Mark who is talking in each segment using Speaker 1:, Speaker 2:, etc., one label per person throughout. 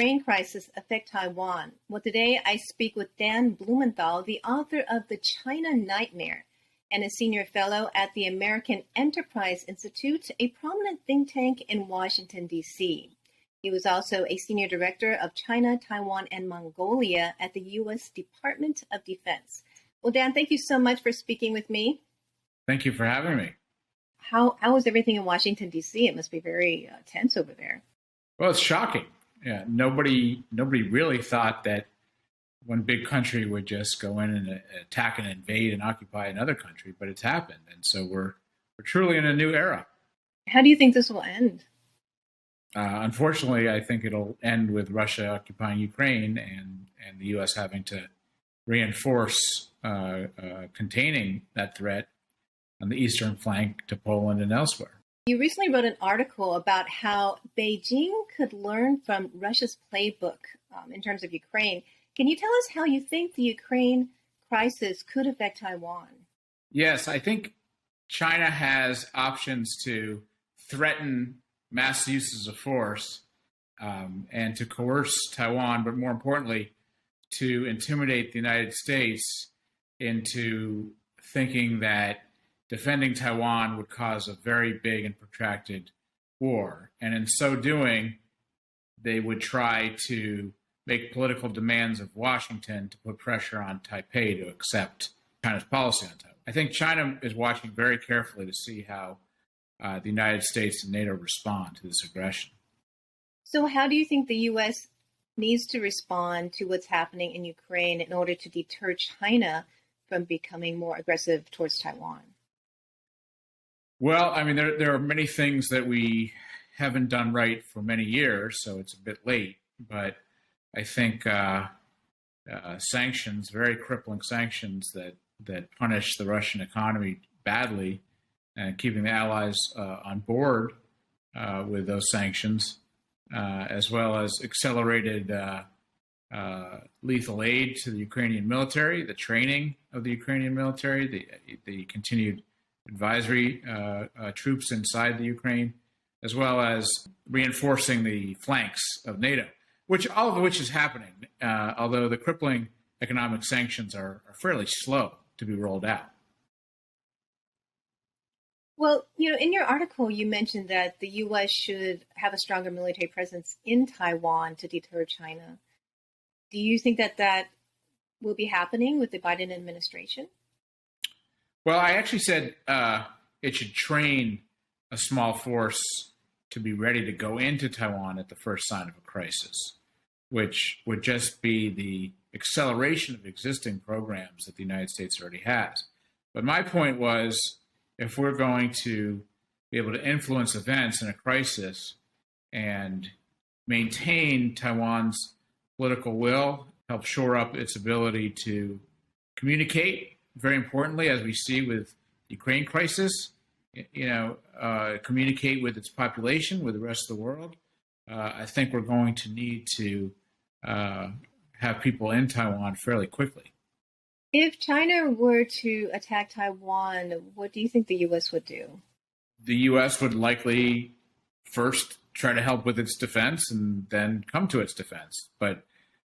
Speaker 1: Ukraine crisis affect Taiwan? Well, today I speak with Dan Blumenthal, the author of The China Nightmare and a senior fellow at the American Enterprise Institute, a prominent think tank in Washington, D.C. He was also a senior director of China, Taiwan, and Mongolia at the U.S. Department of Defense. Well, Dan, thank you so much for speaking with me.
Speaker 2: Thank you for having me.
Speaker 1: How is everything in Washington, D.C.? It must be very tense over there.
Speaker 2: Well, it's shocking. Yeah, nobody really thought that one big country would just go in and attack and invade and occupy another country, but it's happened, and so we're truly in a new era.
Speaker 1: How do you think this will end?
Speaker 2: Unfortunately, I think it'll end with Russia occupying Ukraine and the U.S. having to reinforce containing that threat on the eastern flank to Poland and elsewhere.
Speaker 1: You recently wrote an article about how Beijing could learn from Russia's playbook in terms of Ukraine. Can you tell us how you think the Ukraine crisis could affect Taiwan?
Speaker 2: Yes, I think China has options to threaten mass uses of force and to coerce Taiwan, but more importantly, to intimidate the United States into thinking that defending Taiwan would cause a very big and protracted war. And in so doing, they would try to make political demands of Washington to put pressure on Taipei to accept China's policy on Taiwan. I think China is watching very carefully to see how the United States and NATO respond to this aggression.
Speaker 1: So how do you think the U.S. needs to respond to what's happening in Ukraine in order to deter China from becoming more aggressive towards Taiwan?
Speaker 2: Well, I mean, there are many things that we haven't done right for many years, so it's a bit late. But I think sanctions, very crippling sanctions that punish the Russian economy badly, and keeping the allies on board with those sanctions, as well as accelerated lethal aid to the Ukrainian military, the training of the Ukrainian military, the continued advisory troops inside the Ukraine, as well as reinforcing the flanks of NATO, all of which is happening, although the crippling economic sanctions are fairly slow to be rolled out.
Speaker 1: Well, in your article, you mentioned that the U.S. should have a stronger military presence in Taiwan to deter China. Do you think that will be happening with the Biden administration?
Speaker 2: Well, I actually said it should train a small force to be ready to go into Taiwan at the first sign of a crisis, which would just be the acceleration of existing programs that the United States already has. But my point was, if we're going to be able to influence events in a crisis and maintain Taiwan's political will, help shore up its ability to communicate, very importantly, as we see with the Ukraine crisis, communicate with its population, with the rest of the world, I think we're going to need to have people in Taiwan fairly quickly.
Speaker 1: If China were to attack Taiwan, what do you think the U.S. would do?
Speaker 2: The U.S. would likely first try to help with its defense and then come to its defense. But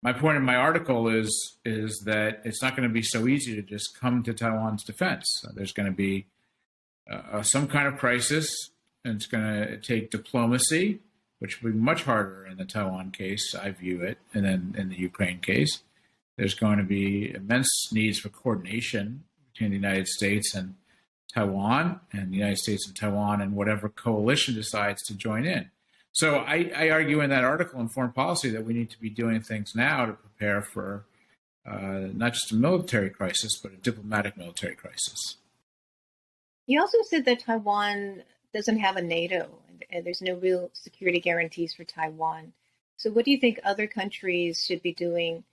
Speaker 2: my point in my article is that it's not going to be so easy to just come to Taiwan's defense. There's going to be some kind of crisis, and it's going to take diplomacy, which will be much harder in the Taiwan case, I view it, and then in the Ukraine case. There's going to be immense needs for coordination between the United States and Taiwan, and the United States and Taiwan, and whatever coalition decides to join in. So I argue in that article in Foreign Policy that we need to be doing things now to prepare for not just a military crisis, but a diplomatic military crisis.
Speaker 1: You also said that Taiwan doesn't have a NATO, and there's no real security guarantees for Taiwan. So what do you think other countries should be doing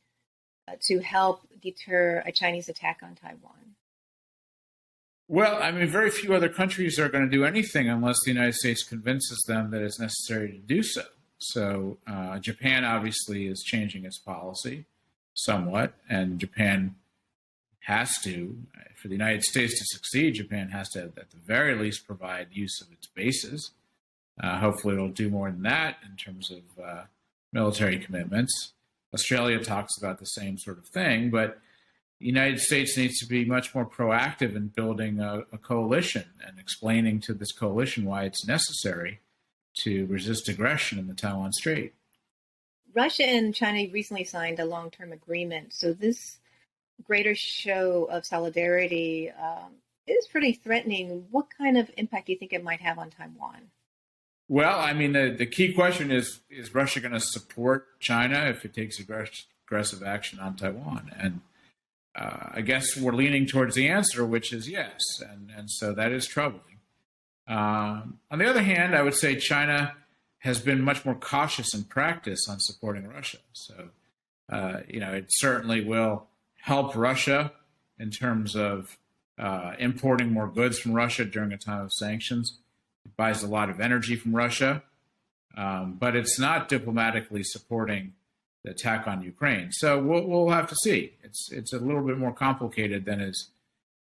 Speaker 1: to help deter a Chinese attack on Taiwan?
Speaker 2: Well, I mean, very few other countries are going to do anything unless the United States convinces them that it's necessary to do so. So Japan obviously is changing its policy somewhat, and Japan has to, for the United States to succeed, Japan has to, at the very least, provide use of its bases. Hopefully it'll do more than that in terms of military commitments. Australia talks about the same sort of thing, but the United States needs to be much more proactive in building a coalition and explaining to this coalition why it's necessary to resist aggression in the Taiwan Strait.
Speaker 1: Russia and China recently signed a long-term agreement, so this greater show of solidarity is pretty threatening. What kind of impact do you think it might have on Taiwan?
Speaker 2: Well, I mean, the key question is Russia going to support China if it takes aggressive action on Taiwan? And I guess we're leaning towards the answer, which is yes. And so that is troubling. On the other hand, I would say China has been much more cautious in practice on supporting Russia. So, it certainly will help Russia in terms of importing more goods from Russia during a time of sanctions. It buys a lot of energy from Russia, but it's not diplomatically supporting the attack on Ukraine. So we'll have to see. It's a little bit more complicated than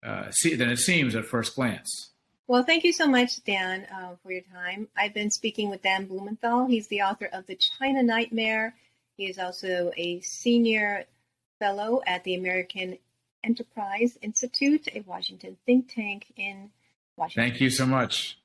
Speaker 2: it seems at first glance.
Speaker 1: Well, thank you so much, Dan, for your time. I've been speaking with Dan Blumenthal. He's the author of The China Nightmare. He is also a senior fellow at the American Enterprise Institute, a Washington think tank in Washington.
Speaker 2: Thank you so much.